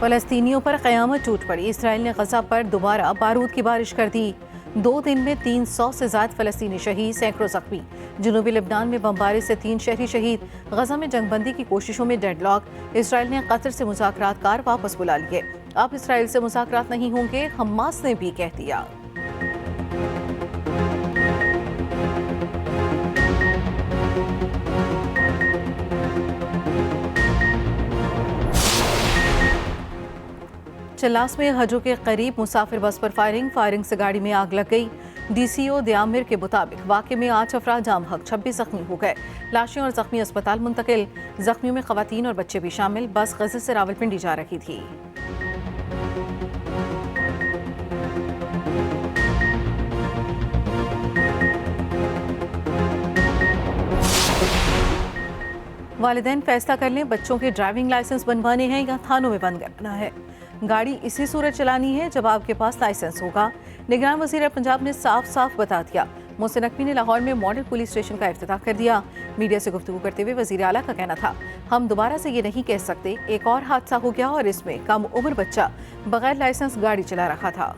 फ़लस्तीनियों पर क़यामत टूट पड़ी। इसराइल ने गज़ा पर दोबारा बारूद की बारिश कर दी। 2 दिन में 300 से ज़्यादा फ़लस्तीनी शहीद, सैकड़ों ज़ख्मी। जनूबी लेबनान में बमबारी से 3 शहरी शहीद। गज़ा में जंगबंदी की कोशिशों में डेडलॉक। इसराइल ने कतर से मुज़ाकरात कार वापस बुला लिए। अब इसराइल से मुज़ाकरात नहीं होंगे, हमास ने भी कह दिया। चलास में हजों के करीब मुसाफिर बस पर फायरिंग से गाड़ी में आग लग गई। DCO दयामिर के मुताबिक वाक़े में 8 अफराद जाम हक, 26 जख्मी हो गए। लाशें और जख्मी अस्पताल मुंतकिल। जख्मियों में खवातीन और बच्चे भी शामिल। बस गज़ा से रावलपिंडी जा रही थी। वालिदैन फैसला कर लें बच्चों के ड्राइविंग लाइसेंस बनवाने हैं या थानों में बंद करना है। गाड़ी इसी सूरत चलानी है जब आपके पास लाइसेंस होगा। निगरान वज़ीर पंजाब ने साफ साफ बता दिया। मोहसिन नकवी ने लाहौर में मॉडल पुलिस स्टेशन का इफ्तिताह कर दिया। मीडिया से गुफ्तगू करते हुए वज़ीर आला का कहना था, हम दोबारा से ये नहीं कह सकते। एक और हादसा हो गया और इसमें कम उम्र बच्चा बगैर लाइसेंस गाड़ी चला रहा था।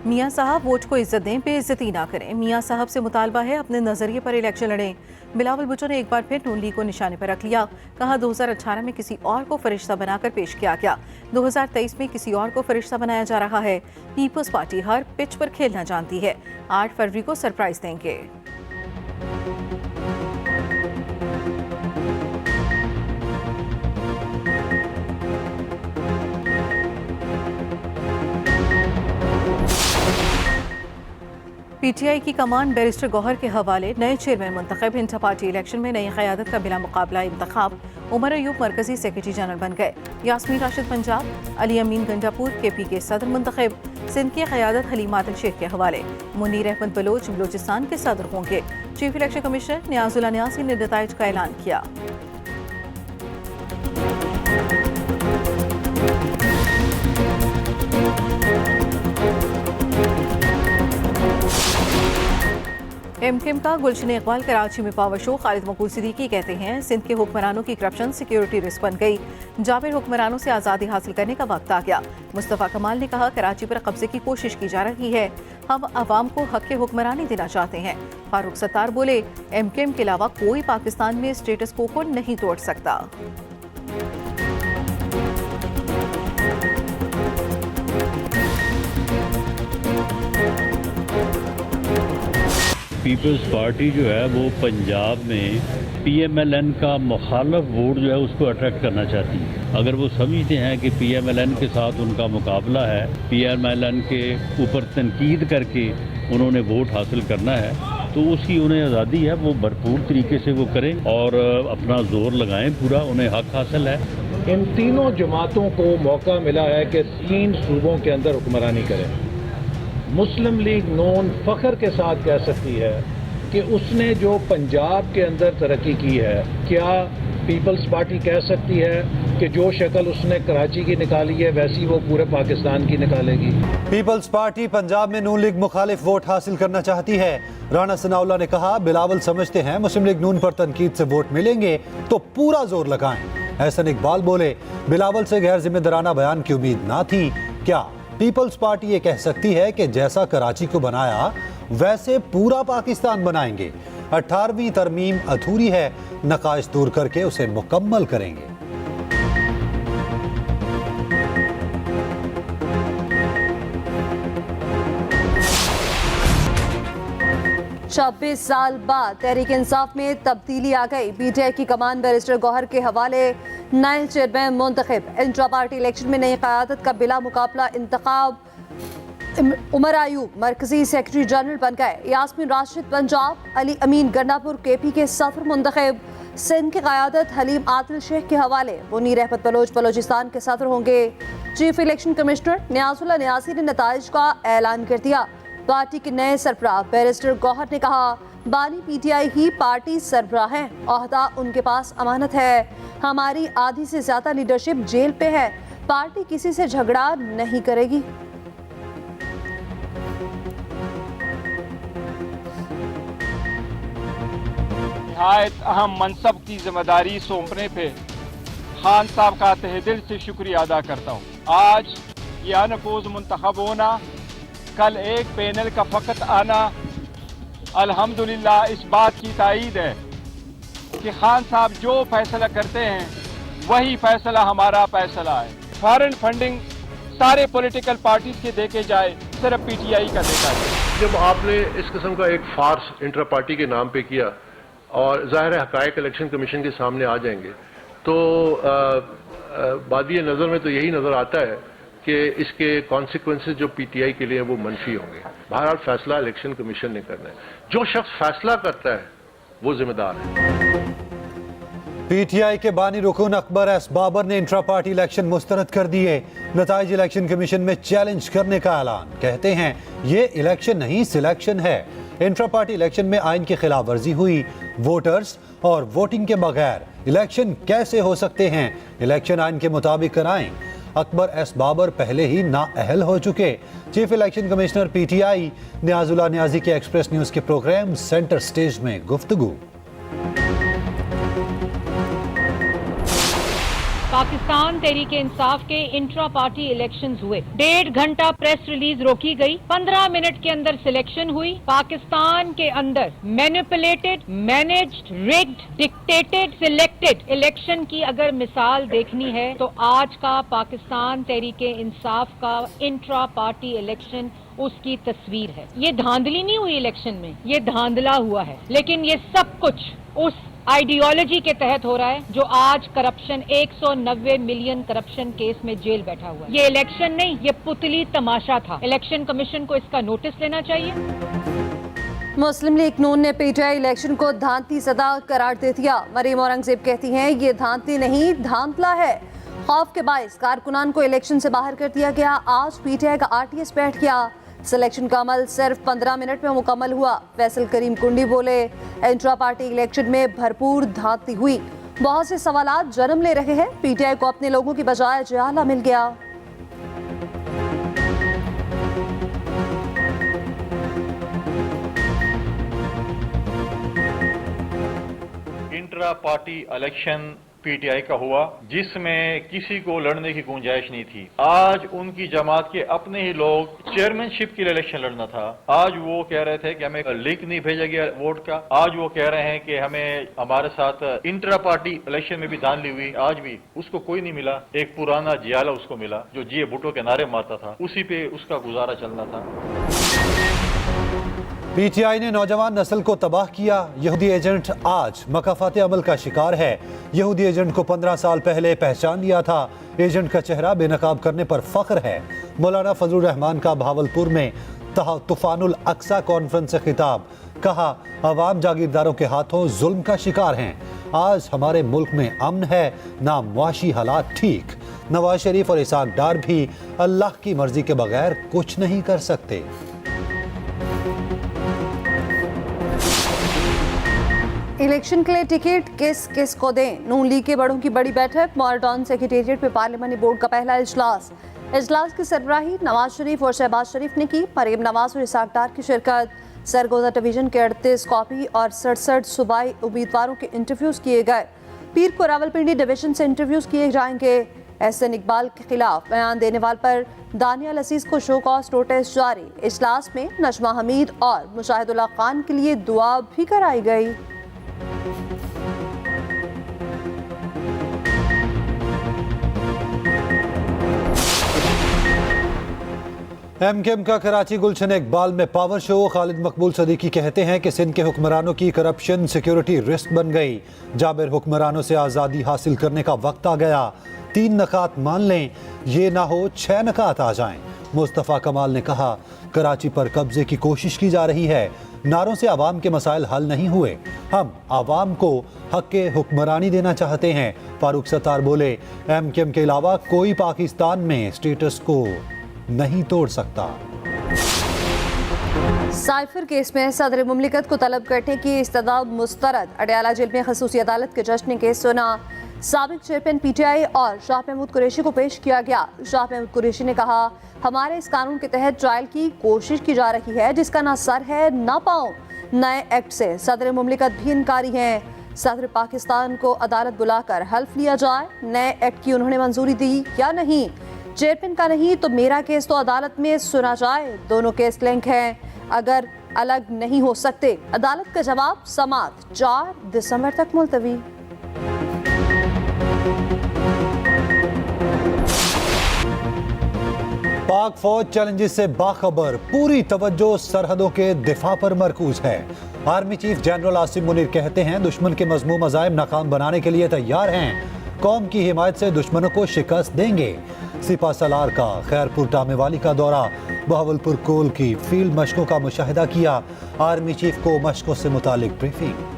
मियाँ साहब वोट को इज्जत दें, बेइज्जती ना करें। मियाँ साहब से मुतालबा है अपने नजरिए पर इलेक्शन लड़ें। बिलावल भुट्टो ने एक बार फिर नून लीग को निशाने पर रख लिया। कहा 2018 में किसी और को फरिश्ता बनाकर पेश किया गया, 2023 में किसी और को फरिश्ता बनाया जा रहा है। पीपल्स पार्टी हर पिच पर खेलना जानती है। 8 फरवरी को सरप्राइज देंगे। PTI की कमान बैरिस्टर गौहर के हवाले। नए चेयरमैन मुंतखब। इंटर पार्टी इलेक्शन में नई क़यादत का बिला मुकाबला इंतखाब। उमर अयूब मरकजी सेक्रेटरी जनरल बन गए। यास्मीन राशिद पंजाब, अली अमीन गंडापुर KP के सदर मुंतखब। सिंध की क़यादत हलीम आदिल शेख के हवाले। मुनीर अहमद बलोच बलोचिस्तान के सदर होंगे। चीफ इलेक्शन कमिश्नर नियाजुल नियासी ने नताइज का ऐलान किया। MKM का गुलशन इकबाल कराची में पावर शो। खालिद मकबूल सिद्दीकी कहते हैं सिंध के हुक्मरानों की करप्शन सिक्योरिटी रिस्क बन गई। जाबिर हुक्मरानों से आज़ादी हासिल करने का वक्त आ गया। मुस्तफ़ा कमाल ने कहा कराची पर कब्जे की कोशिश की जा रही है, हम अवाम को हक के हुक्मरानी देना चाहते हैं। फारूक सत्तार बोले MKM के अलावा कोई पाकिस्तान में स्टेटस को नहीं तोड़ सकता। पीपल्स पार्टी जो है वो पंजाब में PMLN का मुखालफ वोट जो है उसको अट्रैक्ट करना चाहती है। अगर वो समझते हैं कि PMLN के साथ उनका मुकाबला है, PMLN के ऊपर तनकीद करके उन्होंने वोट हासिल करना है, तो उसकी उन्हें आज़ादी है, वो भरपूर तरीके से वो करें और अपना जोर लगाएं पूरा, उन्हें हक हासिल है। इन तीनों जमातों को मौका मिला है कि 3 सूबों के अंदर हुक्मरानी करें। मुस्लिम लीग नून फख्र के साथ कह सकती है कि उसने जो पंजाब के अंदर तरक्की की है, क्या पीपल्स पार्टी कह सकती है कि जो शक्ल उसने कराची की निकाली है वैसी वो पूरे पाकिस्तान की निकालेगी? पीपल्स पार्टी पंजाब में नून लीग मुखालिफ वोट हासिल करना चाहती है। राना सनाउल्लाह ने कहा बिलावल समझते हैं मुस्लिम लीग नून पर तनकीद से वोट मिलेंगे तो पूरा जोर लगाएं। एहसन इकबाल बोले बिलावल से गैर जिम्मेदाराना बयान की उम्मीद ना थी। क्या पीपल्स पार्टी ये कह सकती है कि जैसा कराची को बनाया वैसे पूरा पाकिस्तान बनाएंगे? 18वीं तरमीम अधूरी है, नकाइश दूर करके उसे मुकम्मल करेंगे। 26 साल बाद तहरीक इंसाफ में तब्दीली आ गई। PTI की कमान बैरिस्टर गौहर के हवाले। नए चेयरमैन मुंतखब। इंट्रा पार्टी इलेक्शन में नई क़यादत का बिला मुकाबला इंतखाब। उमर अयूब मरकजी सेक्रेटरी जनरल बन गए। यास्मीन राशिद पंजाब, अली अमीन गंडापुर KP के सदर मुंतखब। सिंध की क़यादत हलीम आदिल शेख के हवाले। मुनीर अहमद बलोच बलोचिस्तान के सदर होंगे। चीफ इलेक्शन कमिश्नर नियाजुल नियासी ने नताइज का ऐलान कर दिया। पार्टी के नए सरबराह बैरिस्टर गौहर ने कहा बानी PTI ही पार्टी सरबराह हैं, ओहदा उनके पास अमानत है। हमारी आधी से ज्यादा लीडरशिप जेल पे है, पार्टी किसी से झगड़ा नहीं करेगी। नहायत अहम मनसब की जिम्मेदारी सौंपने पे खान साहब का तहे दिल से शुक्रिया अदा करता हूँ। आज ये अनफूज मुंतखब होना, कल एक पैनल का फ़कत आना, अल्हम्दुलिल्लाह इस बात की तायीद है कि खान साहब जो फैसला करते हैं वही फैसला हमारा फैसला है। फॉरेन फंडिंग सारे पॉलिटिकल पार्टीज के देके जाए, सिर्फ पीटीआई का देखा जाए। जब आपने इस किस्म का एक फार्स इंट्रा पार्टी के नाम पे किया और ज़ाहिर है हक़ाइक़ इलेक्शन कमीशन के सामने आ जाएंगे, तो बादी नज़र में तो यही नज़र आता है कि इसके कॉन्सिक्वेंसेस जो पीटीआई के लिए वो मनफी होंगे। बहरहाल फैसला इलेक्शन कमीशन ने करना है। जो शख्स फैसला करता है वो जिम्मेदार है। पीटीआई के बानी रुकन अकबर एस बाबर ने इंट्रा पार्टी इलेक्शन मुस्तरद कर दिए। नताइज इलेक्शन कमीशन में चैलेंज करने का ऐलान। कहते हैं ये इलेक्शन नहीं सिलेक्शन है। इंट्रा पार्टी इलेक्शन में आइन की खिलाफ वर्जी हुई। वोटर्स और वोटिंग के बगैर इलेक्शन कैसे हो सकते हैं? इलेक्शन आइन के मुताबिक कराएं। अकबर एस बाबर पहले ही नाअहल हो चुके। Chief election commissioner PTI Niazullah Niazi के एक्सप्रेस न्यूज के प्रोग्राम सेंटर स्टेज में गुफ्तगू। पाकिस्तान तहरीक इंसाफ के इंट्रा पार्टी इलेक्शंस हुए। 1.5 घंटा प्रेस रिलीज रोकी गई। 15 मिनट के अंदर सिलेक्शन हुई। पाकिस्तान के अंदर manipulated, managed, rigged, dictated, selected election की अगर मिसाल देखनी है तो आज का पाकिस्तान तहरीक इंसाफ का इंट्रा पार्टी इलेक्शन उसकी तस्वीर है। ये धांधली नहीं हुई इलेक्शन में, ये धांधला हुआ है। लेकिन ये सब कुछ उस आइडियोलॉजी के तहत हो रहा है जो आज करप्शन 190 मिलियन करप्शन केस में जेल बैठा हुआ है। ये इलेक्शन नहीं, ये पुतली तमाशा था। इलेक्शन कमीशन को इसका नोटिस लेना चाहिए। मुस्लिम लीग नून ने पीटीआई इलेक्शन को धांधली सदा करार दे दिया। मरीम औरंगजेब कहती हैं ये धांधली नहीं धांधला है। खौफ के बायस कारकुनान को इलेक्शन से बाहर कर दिया गया। आज पीटीआई का आरटीएस बैठ गया। सिलेक्शन का अमल सिर्फ 15 मिनट में मुकम्मल हुआ। फैसल करीम कुंडी बोले इंट्रा पार्टी इलेक्शन में भरपूर धांधली हुई। बहुत से सवालात जन्म ले रहे हैं। पीटीआई को अपने लोगों की बजाय जयाला मिल गया। इंट्रा पार्टी इलेक्शन पीटीआई का हुआ जिसमें किसी को लड़ने की गुंजाइश नहीं थी। आज उनकी जमात के अपने ही लोग चेयरमैनशिप के लिए इलेक्शन लड़ना था। आज वो कह रहे थे कि हमें लिंक नहीं भेजा गया वोट का। आज वो कह रहे हैं कि हमें हमारे साथ इंट्रा पार्टी इलेक्शन में भी धांधली हुई। आज भी उसको कोई नहीं मिला। एक पुराना जियाला उसको मिला जो जिये भुट्टो के नारे मारता था, उसी पे उसका गुजारा चलना था। पीटीआई ने नौजवान नस्ल को तबाह किया। यहूदी एजेंट आज मकाफात अमल का शिकार है। यहूदी एजेंट को 15 साल पहले पहचान लिया था। एजेंट का चेहरा बेनकाब करने पर फख्र है। मौलाना फजलुर रहमान का भावलपुर में तूफानुल अक्सा कॉन्फ्रेंस से खिताब। कहा अवाम जागीरदारों के हाथों जुल्म का शिकार हैं। आज हमारे मुल्क में अमन है, ना मुआशी हालात ठीक। नवाज शरीफ और इसाक डार भी अल्लाह की मर्जी के बगैर कुछ नहीं कर सकते। इलेक्शन के लिए टिकट किस किस को दें? नून लीग के बड़ों की बड़ी बैठक। मॉडर्न सेक्रेटेरिएट पे पार्लियामानी बोर्ड का पहला इजलास की सरबराही नवाज शरीफ और शहबाज शरीफ ने की। मरीम नवाज और इसाक डार की शिरकत। सरगोदा डिवीजन के 38 कॉपी और 67 सूबाई उम्मीदवारों के इंटरव्यूज किए गए। पीर को रावलपिंडी डिवीजन से इंटरव्यूज किए जाएंगे। एहसन इकबाल के खिलाफ बयान देने वाले पर दानियाल असीस को शो कॉज नोटिस जारी। इजलास में नजमा हमीद और मुशाहिदुल्लाह खान के लिए दुआ भी कराई गई। एमकेएम का कराची गुलशन इकबाल में पावर शो। खालिद मकबूल सदीकी कहते हैं कि सिंध के हुक्मरानों की करप्शन सिक्योरिटी रिस्क बन गई। जाबिर हुक्मरानों से आज़ादी हासिल करने का वक्त आ गया। 3 नकात मान लें, ये ना हो 6 नकात आ जाएं। मुस्तफ़ा कमाल ने कहा कराची पर कब्जे की कोशिश की जा रही है। नारों से आवाम के मसाइल हल नहीं हुए। हम आवाम को हक के हुक्मरानी देना चाहते हैं। फारूक सत्तार बोले एमकेएम के अलावा कोई पाकिस्तान में स्टेटस को नहीं तोड़ सकता। साइफर केस में सदर मुमलिकत को तलब करने की इस्तदा मुस्तरद। अडयाला जेल में खसूसी अदालत के जज ने केस सुना। साबिक चेयरमैन पीटीआई और शाह महमूद कुरैशी को पेश किया गया। शाह महमूद कुरैशी ने कहा हमारे इस कानून के तहत ट्रायल की कोशिश की जा रही है जिसका ना सर है ना पाँव। नए एक्ट से सदर मुमलिकत भी इनकारी हैं। सदर पाकिस्तान को अदालत बुलाकर हल्फ लिया जाए, नए एक्ट की उन्होंने मंजूरी दी या नहीं। चेयरमैन का नहीं तो मेरा केस तो अदालत में सुना जाए, दोनों केस लिंक हैं, अगर अलग नहीं हो सकते। अदालत का जवाब समाअत 4 दिसंबर तक मुलतवी। पाक फौज चैलेंजेस से बाखबर, पूरी तवज्जो सरहदों के दिफा पर मरकूज है। Army chief general Asim Munir कहते हैं दुश्मन के मजमूम अज़ाइम नाकाम बनाने के लिए तैयार हैं, कौम की हिमायत से दुश्मनों को शिकस्त देंगे। सिपा सलार का खैरपुर टामेवाली का दौरा, बहावलपुर कोल की फील्ड मशकों का मुशाहिदा किया, आर्मी चीफ को मशकों से मुतालिक ब्रीफिंग।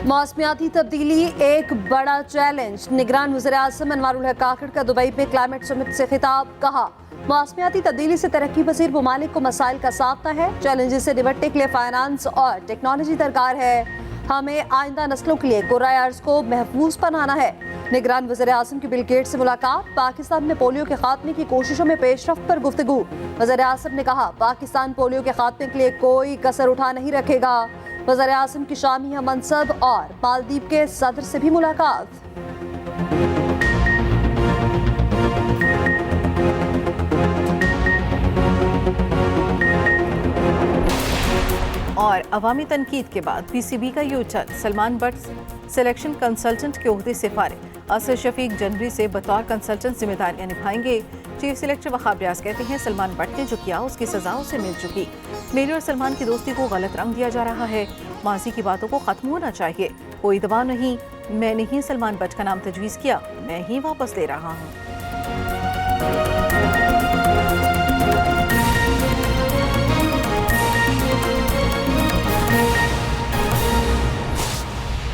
मौसमियाती तब्दीली एक बड़ा चैलेंज, निगरान वज़ीर-ए-आज़म अनवारुल हक काकड़ का दुबई में क्लाइमेट समिट से खिताब, कहा मौसमियाती तब्दीली से तरक्की पजीर ममालिक को मसाइल का सामना है, चैलेंजेस से निपटने के लिए फाइनेंस और टेक्नोलॉजी दरकार है, हमें आइंदा नस्लों के लिए कुर्राए अर्ज़ को महफूज बनाना है। निगरान वज़ीर-ए-आज़म की बिल गेट्स से मुलाकात, पाकिस्तान में पोलियो के खात्मे की कोशिशों में पेशरफ्त पर गुफ्तगू। वज़ीर-ए-आज़म ने कहा पाकिस्तान पोलियो के खात्मे के लिए कोई कसर उठा नहीं रखेगा। वज़ीर-ए-आज़म की शामिया मनसब और मालदीव के सदर से भी मुलाकात। और अवामी तनकीद के बाद पीसीबी का U turn, Salman but selection consultant के ओहदे से फारिग, असर शफीक जनवरी से बतौर कंसल्टेंट जिम्मेदारियां निभाएंगे। चीफ सिलेक्टर वहाब रियाज कहते हैं सलमान बट ने जो किया उसकी सजा उसे मिल चुकी, मेरी और सलमान की दोस्ती को गलत रंग दिया जा रहा है, माजी की बातों को खत्म होना चाहिए, कोई दबाव नहीं, मैंने ही सलमान बट का नाम तजवीज़ किया, मैं ही वापस ले रहा हूँ।